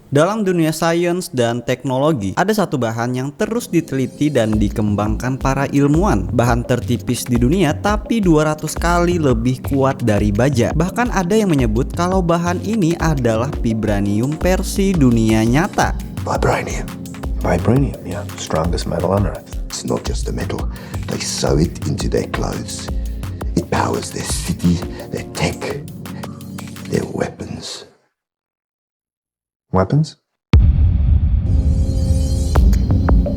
Dalam dunia sains dan teknologi, ada satu bahan yang terus diteliti dan dikembangkan para ilmuwan. Bahan tertipis di dunia tapi 200 kali lebih kuat dari baja. Bahkan ada yang menyebut kalau bahan ini adalah vibranium versi dunia nyata. Vibranium. Vibranium, yeah, strongest metal on Earth. It's not just a metal. They sew it into their clothes. It powers their city, their tech, their weapons. Weapons?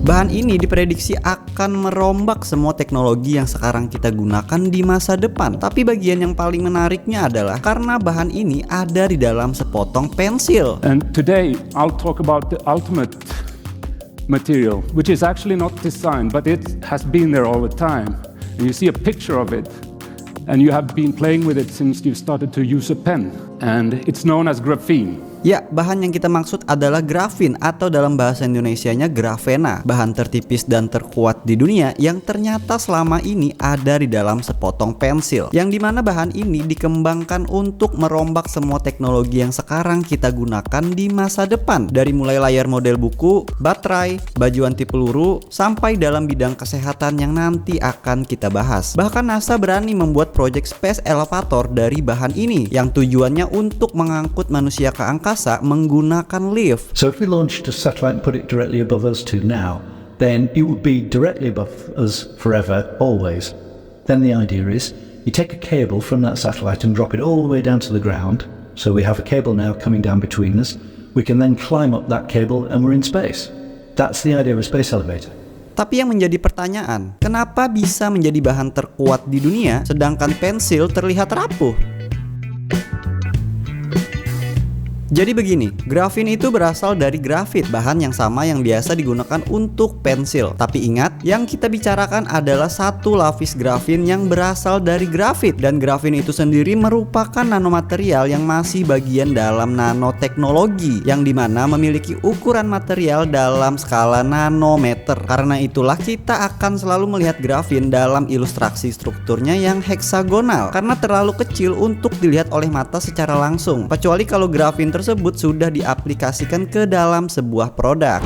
Bahan ini diprediksi akan merombak semua teknologi yang sekarang kita gunakan di masa depan. Tapi bagian yang paling menariknya adalah karena bahan ini ada di dalam sepotong pensil. And today I'll talk about the ultimate material, which is actually not designed, but it has been there all the time. And you see a picture of it, and you have been playing with it since you started to use a pen. And it's known as graphene. Ya, bahan yang kita maksud adalah grafin atau dalam bahasa Indonesianya grafena. Bahan tertipis dan terkuat di dunia yang ternyata selama ini ada di dalam sepotong pensil. Yang dimana bahan ini dikembangkan untuk merombak semua teknologi yang sekarang kita gunakan di masa depan. Dari mulai layar model buku, baterai, baju anti peluru, sampai dalam bidang kesehatan yang nanti akan kita bahas. Bahkan NASA berani membuat proyek Space Elevator dari bahan ini yang tujuannya untuk mengangkut manusia ke angkasa menggunakan lift. So if we launched a satellite and put it directly above us to now, then it would be directly above us forever, always. Then the idea is you take a cable from that satellite and drop it all the way down to the ground. So we have a cable now coming down between us. We can then climb up that cable and we're in space. That's the idea of a space elevator. Tapi yang menjadi pertanyaan, kenapa bisa menjadi bahan terkuat di dunia sedangkan pensil terlihat rapuh? Jadi begini, grafin itu berasal dari grafit, bahan yang sama yang biasa digunakan untuk pensil. Tapi ingat, yang kita bicarakan adalah satu lapis grafin yang berasal dari grafit. Dan grafin itu sendiri merupakan nanomaterial yang masih bagian dalam nanoteknologi, yang dimana memiliki ukuran material dalam skala nanometer. Karena itulah kita akan selalu melihat grafin dalam ilustrasi strukturnya yang heksagonal, karena terlalu kecil untuk dilihat oleh mata secara langsung. Kecuali kalau grafin tersebut sudah diaplikasikan ke dalam sebuah produk.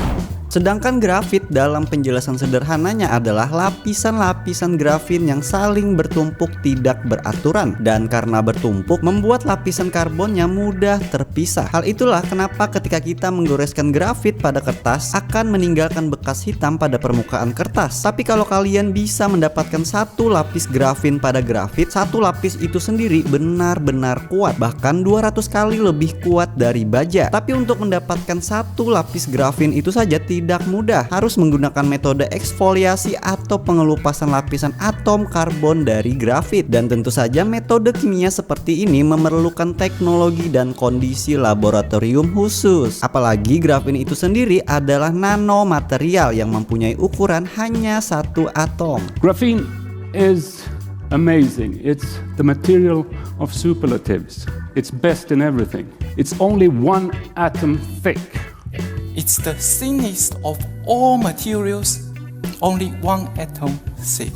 Sedangkan grafit dalam penjelasan sederhananya adalah lapisan-lapisan grafin yang saling bertumpuk tidak beraturan, dan karena bertumpuk membuat lapisan karbonnya mudah terpisah. Hal itulah kenapa ketika kita menggoreskan grafit pada kertas akan meninggalkan bekas hitam pada permukaan kertas. Tapi kalau kalian bisa mendapatkan satu lapis grafin pada grafit, satu lapis itu sendiri benar-benar kuat, bahkan 200 kali lebih kuat dari baja. Tapi untuk mendapatkan satu lapis grafin itu saja tidak mudah, harus menggunakan metode eksfoliasi atau pengelupasan lapisan atom karbon dari grafit. Dan tentu saja metode kimia seperti ini memerlukan teknologi dan kondisi laboratorium khusus. Apalagi grafin itu sendiri adalah nanomaterial yang mempunyai ukuran hanya satu atom. Graphene is amazing. It's the material of superlatives. It's best in everything. It's only one atom thick. It's the thinnest of all materials, only one atom thick.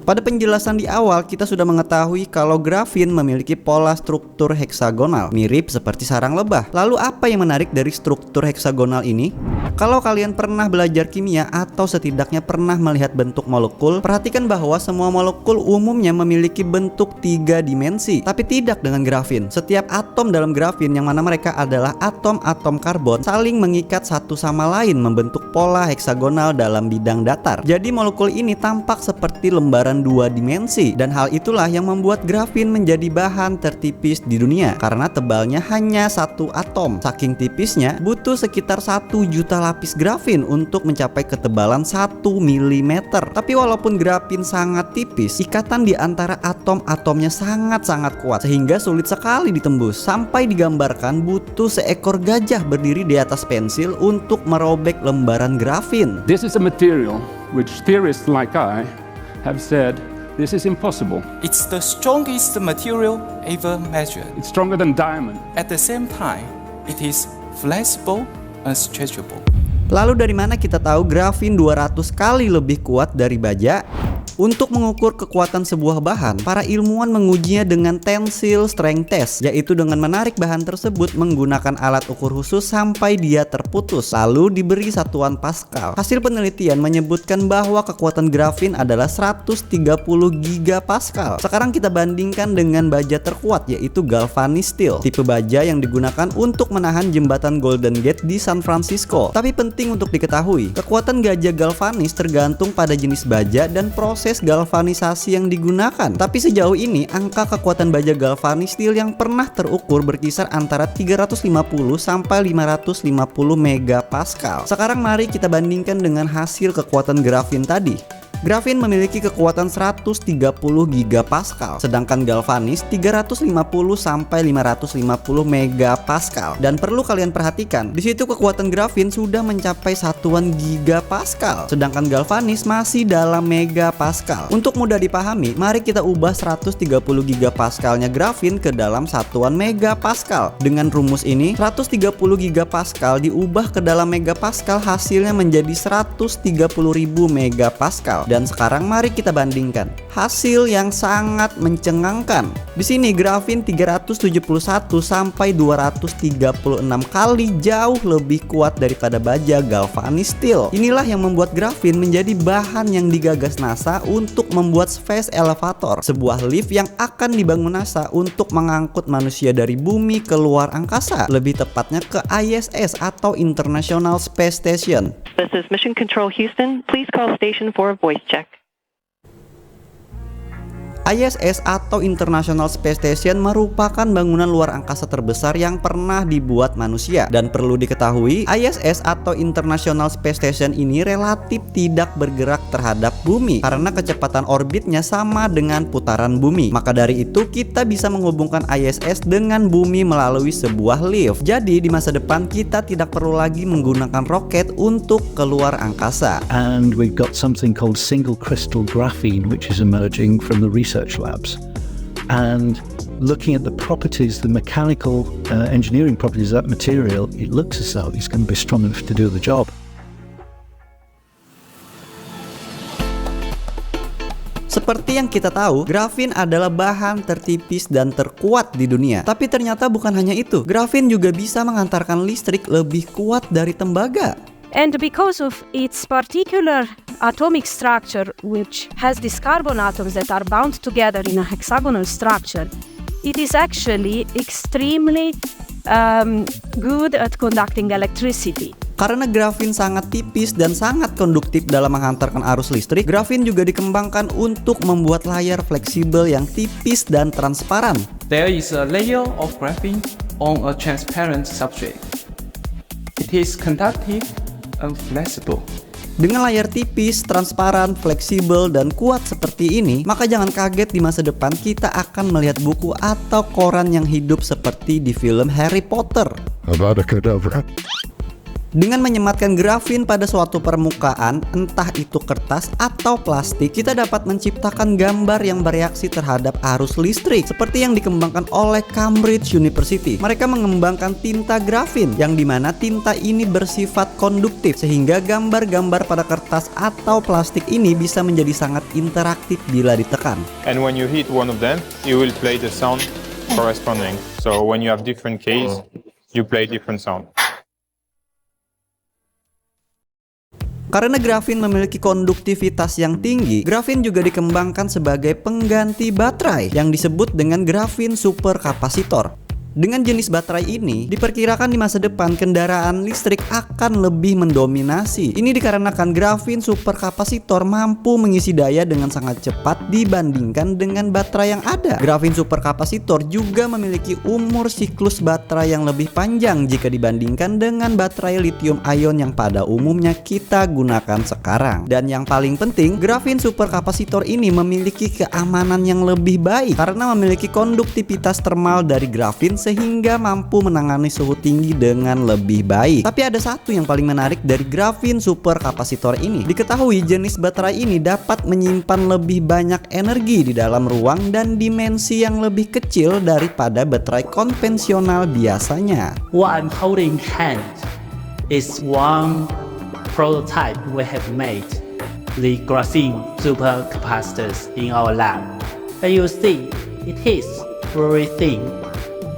Pada penjelasan di awal kita sudah mengetahui kalau grafin memiliki pola struktur heksagonal, mirip seperti sarang lebah. Lalu apa yang menarik dari struktur heksagonal ini? Kalau kalian pernah belajar kimia atau setidaknya pernah melihat bentuk molekul, perhatikan bahwa semua molekul umumnya memiliki bentuk 3 dimensi, tapi tidak dengan grafin. Setiap atom dalam grafin yang mana mereka adalah atom-atom karbon saling mengikat satu sama lain membentuk pola heksagonal dalam bidang datar. Jadi molekul ini tampak seperti lembaran 2 dimensi, dan hal itulah yang membuat grafin menjadi bahan tertipis di dunia karena tebalnya hanya satu atom. Saking tipisnya butuh sekitar 1 juta lapis grafin untuk mencapai ketebalan 1 mm. Tapi walaupun grafin sangat tipis, ikatan di antara atom-atomnya sangat-sangat kuat sehingga sulit sekali ditembus. Sampai digambarkan butuh seekor gajah berdiri di atas pensil untuk merobek lembaran grafin. This is a material which theorists like I have said this is impossible. It's the strongest material ever measured. It's stronger than diamond. At the same time, it is flexible and stretchable. Lalu dari mana kita tahu grafin 200 kali lebih kuat dari baja? Untuk mengukur kekuatan sebuah bahan, para ilmuwan mengujinya dengan tensile strength test, yaitu dengan menarik bahan tersebut menggunakan alat ukur khusus sampai dia terputus, lalu diberi satuan Pascal. Hasil penelitian menyebutkan bahwa kekuatan grafin adalah 130 gigapascal. Sekarang kita bandingkan dengan baja terkuat, yaitu galvanized steel, tipe baja yang digunakan untuk menahan jembatan Golden Gate di San Francisco. Tapi penting untuk diketahui, kekuatan baja galvanis tergantung pada jenis baja dan proses galvanisasi yang digunakan. Tapi sejauh ini angka kekuatan baja galvanis steel yang pernah terukur berkisar antara 350 sampai 550 megapascal. Sekarang mari kita bandingkan dengan hasil kekuatan grafin tadi. Grafin memiliki kekuatan 130 gigapascal, sedangkan galvanis 350 sampai 550 megapascal. Dan perlu kalian perhatikan, di situ kekuatan grafin sudah mencapai satuan gigapascal, sedangkan galvanis masih dalam megapascal. Untuk mudah dipahami, mari kita ubah 130 gigapascalnya grafin ke dalam satuan megapascal. Dengan rumus ini, 130 gigapascal diubah ke dalam megapascal, hasilnya menjadi 130.000 megapascal. Dan sekarang mari kita bandingkan hasil yang sangat mencengangkan. Di sini grafin 371 sampai 236 kali jauh lebih kuat daripada baja galvanized steel. Inilah yang membuat grafin menjadi bahan yang digagas NASA untuk membuat Space Elevator, sebuah lift yang akan dibangun NASA untuk mengangkut manusia dari bumi ke luar angkasa, lebih tepatnya ke ISS atau International Space Station. This is Mission Control Houston. Please call station for a voice check. ISS atau International Space Station merupakan bangunan luar angkasa terbesar yang pernah dibuat manusia. Dan perlu diketahui, ISS atau International Space Station ini relatif tidak bergerak terhadap bumi karena kecepatan orbitnya sama dengan putaran bumi. Maka dari itu kita bisa menghubungkan ISS dengan bumi melalui sebuah lift. Jadi di masa depan kita tidak perlu lagi menggunakan roket untuk keluar angkasa. And we've got something called single crystal graphene, which is emerging from the research labs. And looking at the properties, the mechanical engineering properties of that material, it looks as though it's going to be strong enough to do the job. Seperti yang kita tahu, grafin adalah bahan tertipis dan terkuat di dunia. Tapi ternyata bukan hanya itu, grafin juga bisa mengantarkan listrik lebih kuat dari tembaga. And because of its particular atomic structure, which has these carbon atoms that are bound together in a hexagonal structure, it is actually extremely good at conducting electricity. Karena grafin sangat tipis dan sangat konduktif dalam menghantarkan arus listrik, grafin juga dikembangkan untuk membuat layar fleksibel yang tipis dan transparan. There is a layer of graphene on a transparent substrate. It is conductive and flexible. Dengan layar tipis, transparan, fleksibel, dan kuat seperti ini, maka jangan kaget di masa depan kita akan melihat buku atau koran yang hidup seperti di film Harry Potter. Avada Kedavra. Dengan menyematkan grafin pada suatu permukaan, entah itu kertas atau plastik, kita dapat menciptakan gambar yang bereaksi terhadap arus listrik, seperti yang dikembangkan oleh Cambridge University. Mereka mengembangkan tinta grafin, yang dimana tinta ini bersifat konduktif, sehingga gambar-gambar pada kertas atau plastik ini bisa menjadi sangat interaktif bila ditekan. And when you hit one of them, you will play the sound corresponding. So when you have different keys, you play different sound. Karena grafin memiliki konduktivitas yang tinggi, grafin juga dikembangkan sebagai pengganti baterai yang disebut dengan grafin superkapasitor. Dengan jenis baterai ini, diperkirakan di masa depan kendaraan listrik akan lebih mendominasi. Ini dikarenakan grafin superkapasitor mampu mengisi daya dengan sangat cepat dibandingkan dengan baterai yang ada. Grafin superkapasitor juga memiliki umur siklus baterai yang lebih panjang jika dibandingkan dengan baterai lithium ion yang pada umumnya kita gunakan sekarang. Dan yang paling penting, grafin superkapasitor ini memiliki keamanan yang lebih baik karena memiliki konduktivitas termal dari grafin sehingga mampu menangani suhu tinggi dengan lebih baik. Tapi ada satu yang paling menarik dari grafin superkapasitor ini. Diketahui jenis baterai ini dapat menyimpan lebih banyak energi di dalam ruang dan dimensi yang lebih kecil daripada baterai konvensional biasanya. What I'm holding hand is one prototype we have made. the graphene supercapacitors in our lab. And you see, it is very thin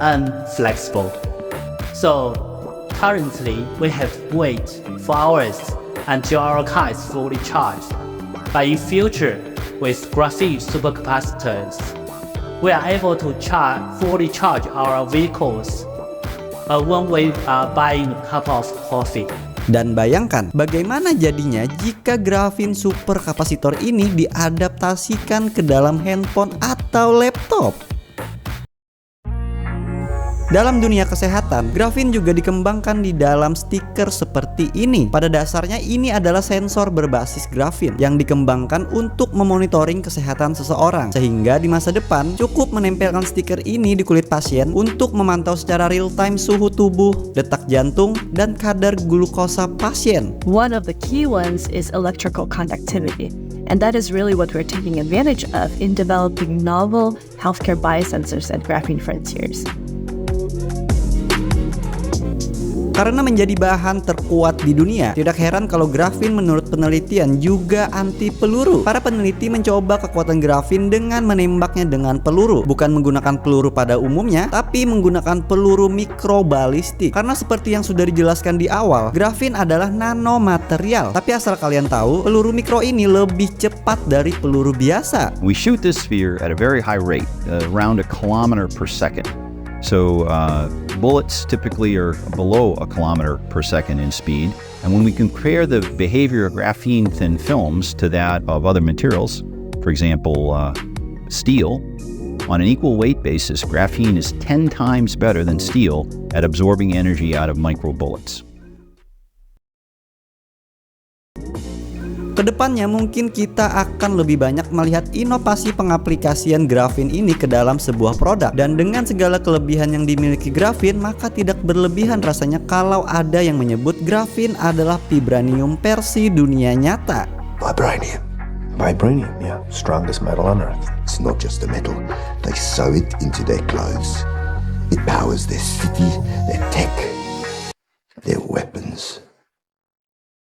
and flexible. So currently, we have to wait for hours until our car is fully charged. But in future, with graphene supercapacitors, we are able to fully charge our vehicles when we are buying a cup of coffee. Dan bayangkan bagaimana jadinya jika grafin superkapasitor ini diadaptasikan ke dalam handphone atau laptop. Dalam dunia kesehatan, grafin juga dikembangkan di dalam stiker seperti ini. Pada dasarnya ini adalah sensor berbasis grafin yang dikembangkan untuk memonitoring kesehatan seseorang. Sehingga di masa depan cukup menempelkan stiker ini di kulit pasien untuk memantau secara real time suhu tubuh, detak jantung, dan kadar glukosa pasien. One of the key ones is electrical conductivity. And that is really what we're taking advantage of in developing novel healthcare biosensors at Graphene Frontiers. Karena menjadi bahan terkuat di dunia, tidak heran kalau grafin menurut penelitian juga anti peluru. Para peneliti mencoba kekuatan grafin dengan menembaknya dengan peluru, bukan menggunakan peluru pada umumnya, tapi menggunakan peluru mikrobalistik. Karena seperti yang sudah dijelaskan di awal, grafin adalah nanomaterial. Tapi asal kalian tahu, peluru mikro ini lebih cepat dari peluru biasa. We shoot this sphere at a very high rate, around 1 kilometer per second. So bullets typically are below 1 kilometer per second in speed. And when we compare the behavior of graphene thin films to that of other materials, for example, steel, on an equal weight basis, graphene is 10 times better than steel at absorbing energy out of micro bullets. Kedepannya mungkin kita akan lebih banyak melihat inovasi pengaplikasian grafin ini ke dalam sebuah produk. Dan dengan segala kelebihan yang dimiliki grafin, maka tidak berlebihan rasanya kalau ada yang menyebut grafin adalah vibranium versi dunia nyata. Vibranium. Vibranium, yeah. Strongest metal on Earth. It's not just a metal. They sew it into their clothes. It powers their city, their tech, their weapons.